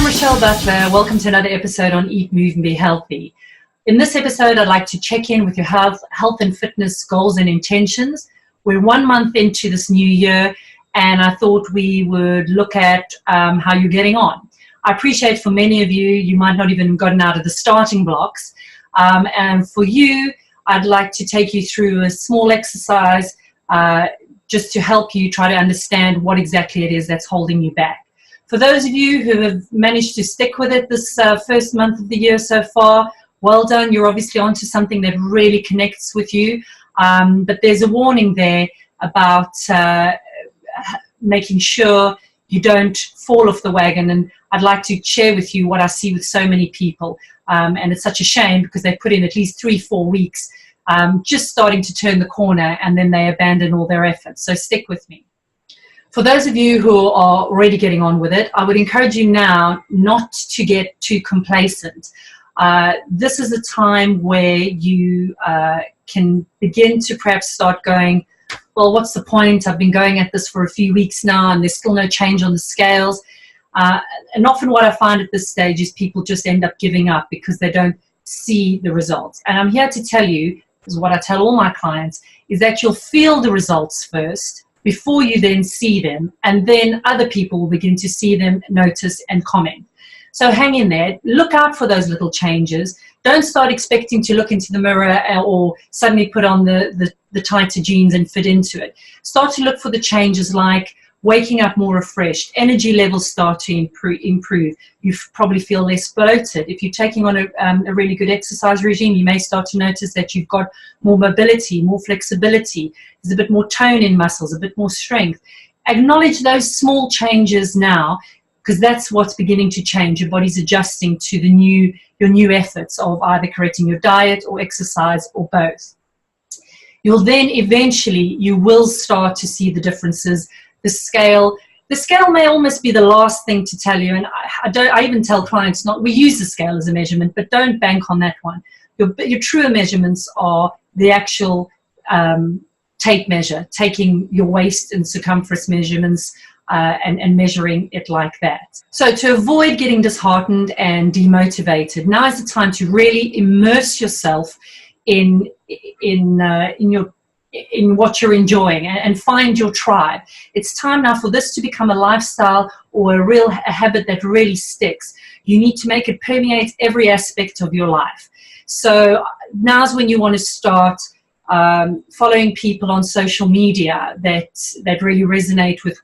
Michelle Butler. Welcome to another episode on Eat, Move and Be Healthy. In this episode, I'd like to check in with your health and fitness goals and intentions. We're 1 month into this new year, and I thought we would look at how you're getting on. I appreciate for many of you, you might not even have gotten out of the starting blocks. And for you, I'd like to take you through a small exercise just to help you try to understand what exactly it is that's holding you back. For those of you who have managed to stick with it this first month of the year so far, well done. You're obviously onto something that really connects with you. But there's a warning there about making sure you don't fall off the wagon. And I'd like to share with you what I see with so many people. And it's such a shame because they put in at least 3-4 weeks just starting to turn the corner, and then they abandon all their efforts. So stick with me. For those of you who are already getting on with it, I would encourage you now not to get too complacent. This is a time where you can begin to perhaps start going, well, what's the point? I've been going at this for a few weeks now and there's still no change on the scales. And often what I find at this stage is people just end up giving up because they don't see the results. And I'm here to tell you, this is what I tell all my clients, is that you'll feel the results first before you then see them, and then other people will begin to see them, notice, and comment. So hang in there. Look out for those little changes. Don't start expecting to look into the mirror or suddenly put on the tighter jeans and fit into it. Start to look for the changes like waking up more refreshed, energy levels start to improve. You probably feel less bloated. If you're taking on a really good exercise regime, you may start to notice that you've got more mobility, more flexibility. There's a bit more tone in muscles, a bit more strength. Acknowledge those small changes now, because that's what's beginning to change. Your body's adjusting to your new efforts of either correcting your diet or exercise or both. You'll then eventually, you will start to see the differences. The scale may almost be the last thing to tell you, and I even tell clients we use the scale as a measurement, but don't bank on that one. Your truer measurements are the actual tape measure, taking your waist and circumference measurements and measuring it like that. So to avoid getting disheartened and demotivated, now is the time to really immerse yourself in what you're enjoying and find your tribe. It's time now for this to become a lifestyle or a habit that really sticks. You need to make it permeate every aspect of your life. So now's when you want to start following people on social media that really resonate with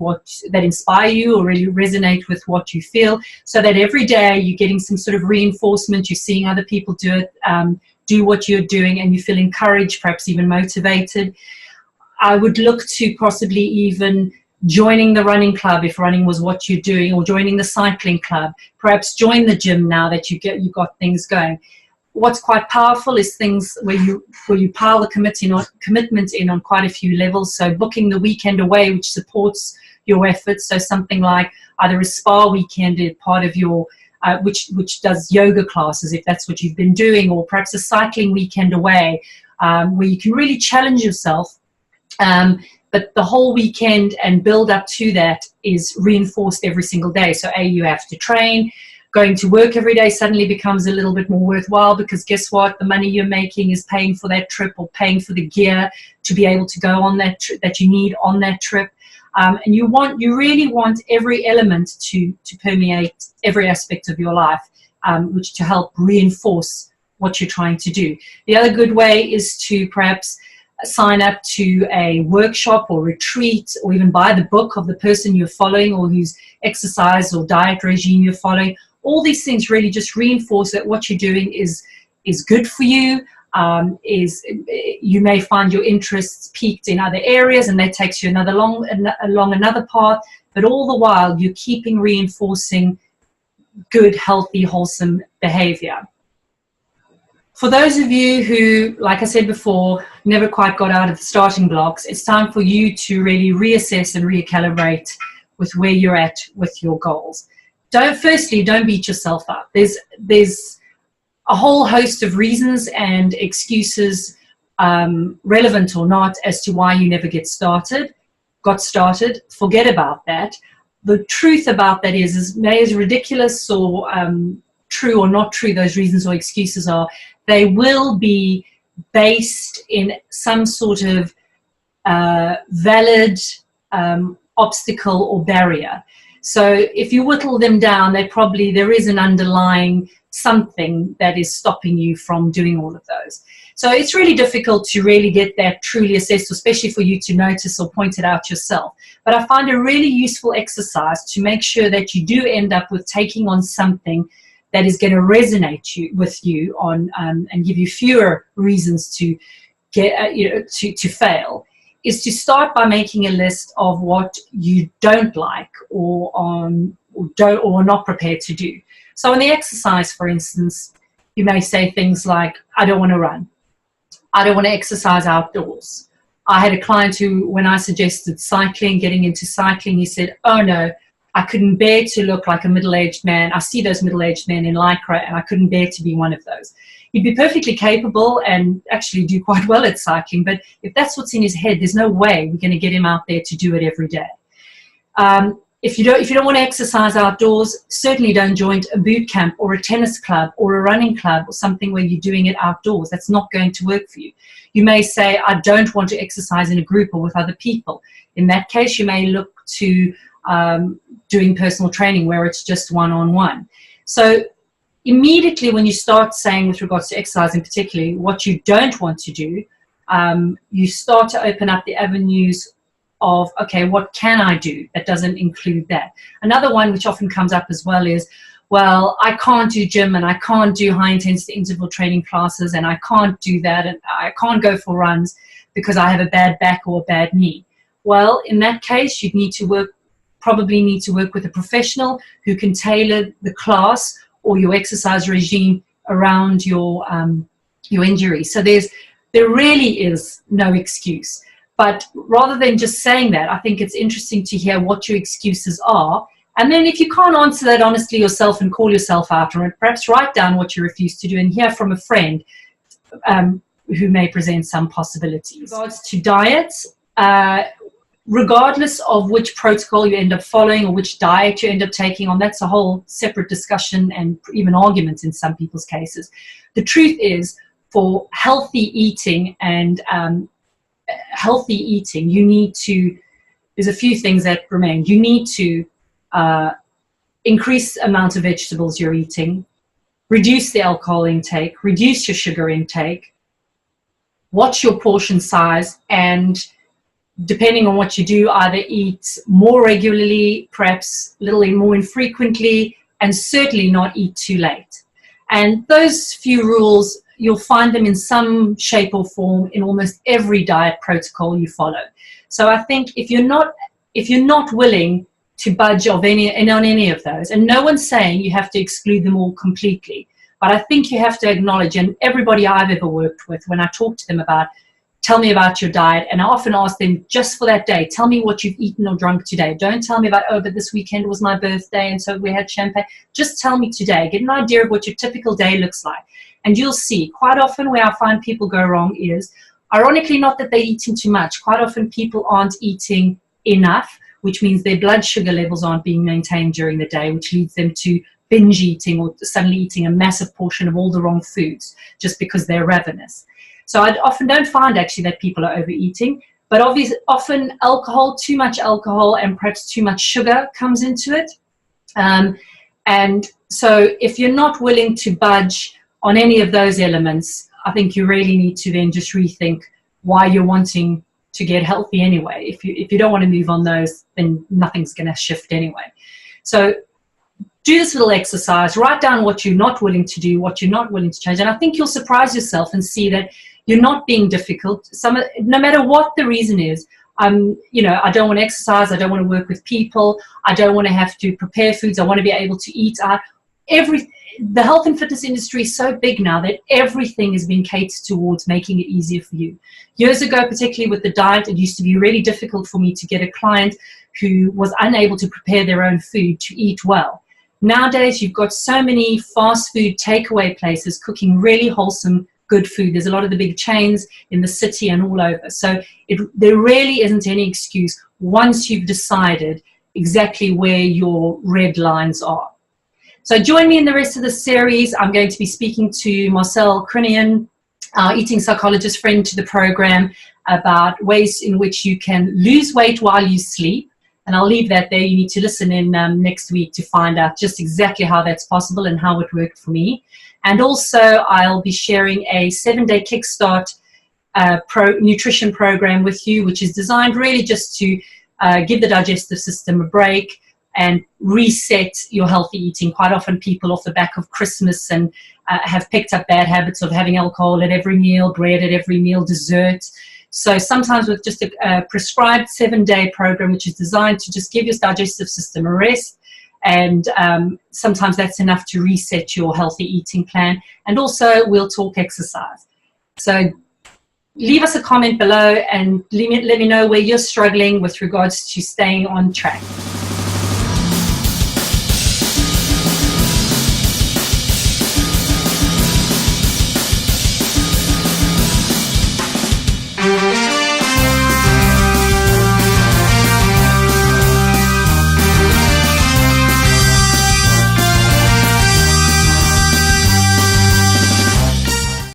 that inspire you or really resonate with what you feel, so that every day you're getting some sort of reinforcement, you're seeing other people do it, do what you're doing, and you feel encouraged, perhaps even motivated. I would look to possibly even joining the running club if running was what you're doing, or joining the cycling club. Perhaps join the gym now that you've got things going. What's quite powerful is things where you pile the commitment in on quite a few levels. So booking the weekend away, which supports your efforts. So something like either a spa weekend is part of your which does yoga classes, if that's what you've been doing, or perhaps a cycling weekend away, where you can really challenge yourself. But the whole weekend and build up to that is reinforced every single day. So you have to train. Going to work every day suddenly becomes a little bit more worthwhile, because guess what? The money you're making is paying for that trip or paying for the gear to be able to go on that trip that you need on that trip. And you really want every element to permeate every aspect of your life, which to help reinforce what you're trying to do. The other good way is to perhaps sign up to a workshop or retreat, or even buy the book of the person you're following or whose exercise or diet regime you're following. All these things really just reinforce that what you're doing is good for you. You may find your interests peaked in other areas, and that takes you along another path, but all the while you're keeping reinforcing good, healthy, wholesome behavior. For those of you who, like I said before, never quite got out of the starting blocks, it's time for you to really reassess and recalibrate with where you're at with your goals. Don't beat yourself up. There's a whole host of reasons and excuses, relevant or not, as to why you never got started. Forget about that. the truth about that is as ridiculous or true or not true those reasons or excuses are, they will be based in some sort of valid obstacle or barrier. So if you whittle them down, there is an underlying something that is stopping you from doing all of those. So it's really difficult to really get that truly assessed, especially for you to notice or point it out yourself. But I find a really useful exercise to make sure that you do end up with taking on something that is going to resonate with you on and give you fewer reasons to get to fail, is to start by making a list of what you don't like or are not prepared to do. So in the exercise, for instance, you may say things like, I don't want to run. I don't want to exercise outdoors. I had a client who, when I suggested cycling, getting into cycling, he said, oh no, I couldn't bear to look like a middle-aged man. I see those middle-aged men in Lycra, and I couldn't bear to be one of those. He'd be perfectly capable and actually do quite well at cycling, but if that's what's in his head, there's no way we're going to get him out there to do it every day. If you don't want to exercise outdoors, certainly don't join a boot camp or a tennis club or a running club or something where you're doing it outdoors. That's not going to work for you. You may say, I don't want to exercise in a group or with other people. In that case, you may look to doing personal training where it's just one-on-one. So immediately when you start saying, with regards to exercising particularly, what you don't want to do, you start to open up the avenues of, okay, what can I do that doesn't include that? Another one which often comes up as well is, well, I can't do gym and I can't do high-intensity interval training classes and I can't do that and I can't go for runs because I have a bad back or a bad knee. Well, in that case, you'd probably need to work with a professional who can tailor the class or your exercise regime around your injury. So there really is no excuse. But rather than just saying that, I think it's interesting to hear what your excuses are. And then if you can't answer that honestly yourself and call yourself out on it, perhaps write down what you refuse to do and hear from a friend who may present some possibilities. With regards to diets, regardless of which protocol you end up following or which diet you end up taking on, that's a whole separate discussion and even argument in some people's cases. The truth is, for healthy eating and there's a few things that remain. You need to increase the amount of vegetables you're eating, reduce the alcohol intake, reduce your sugar intake, watch your portion size, and depending on what you do, either eat more regularly, perhaps a little more infrequently, and certainly not eat too late. And those few rules, you'll find them in some shape or form in almost every diet protocol you follow. So I think if you're not willing to budge on any of those, and no one's saying you have to exclude them all completely, but I think you have to acknowledge, and everybody I've ever worked with, when I talk to them about, tell me about your diet, and I often ask them, just for that day, tell me what you've eaten or drunk today. Don't tell me about, oh, but this weekend was my birthday and so we had champagne. Just tell me today. Get an idea of what your typical day looks like. And you'll see, quite often where I find people go wrong is, ironically, not that they're eating too much. Quite often people aren't eating enough, which means their blood sugar levels aren't being maintained during the day, which leads them to binge eating or suddenly eating a massive portion of all the wrong foods just because they're ravenous. So I often don't find actually that people are overeating, but obviously often too much alcohol and perhaps too much sugar comes into it. And so if you're not willing to budge on any of those elements, I think you really need to then just rethink why you're wanting to get healthy anyway. If you don't want to move on those, then nothing's going to shift anyway. So do this little exercise, write down what you're not willing to do, what you're not willing to change. And I think you'll surprise yourself and see that you're not being difficult. No matter what the reason is, I don't want to exercise, I don't want to work with people, I don't want to have to prepare foods, I want to be able to eat out. The health and fitness industry is so big now that everything is being catered towards making it easier for you. Years ago, particularly with the diet, it used to be really difficult for me to get a client who was unable to prepare their own food to eat well. Nowadays, you've got so many fast food takeaway places cooking really wholesome, good food. There's a lot of the big chains in the city and all over. So there really isn't any excuse once you've decided exactly where your red lines are. So join me in the rest of the series. I'm going to be speaking to Marcel Crinian, our eating psychologist friend to the program, about ways in which you can lose weight while you sleep. And I'll leave that there. You need to listen in next week to find out just exactly how that's possible and how it worked for me. And also, I'll be sharing a 7-day kickstart nutrition program with you, which is designed really just to give the digestive system a break and reset your healthy eating. Quite often people off the back of Christmas and have picked up bad habits of having alcohol at every meal, bread at every meal, dessert. So sometimes with just a prescribed 7-day program, which is designed to just give your digestive system a rest, and sometimes that's enough to reset your healthy eating plan. And also we'll talk exercise. So leave us a comment below and let me know where you're struggling with regards to staying on track.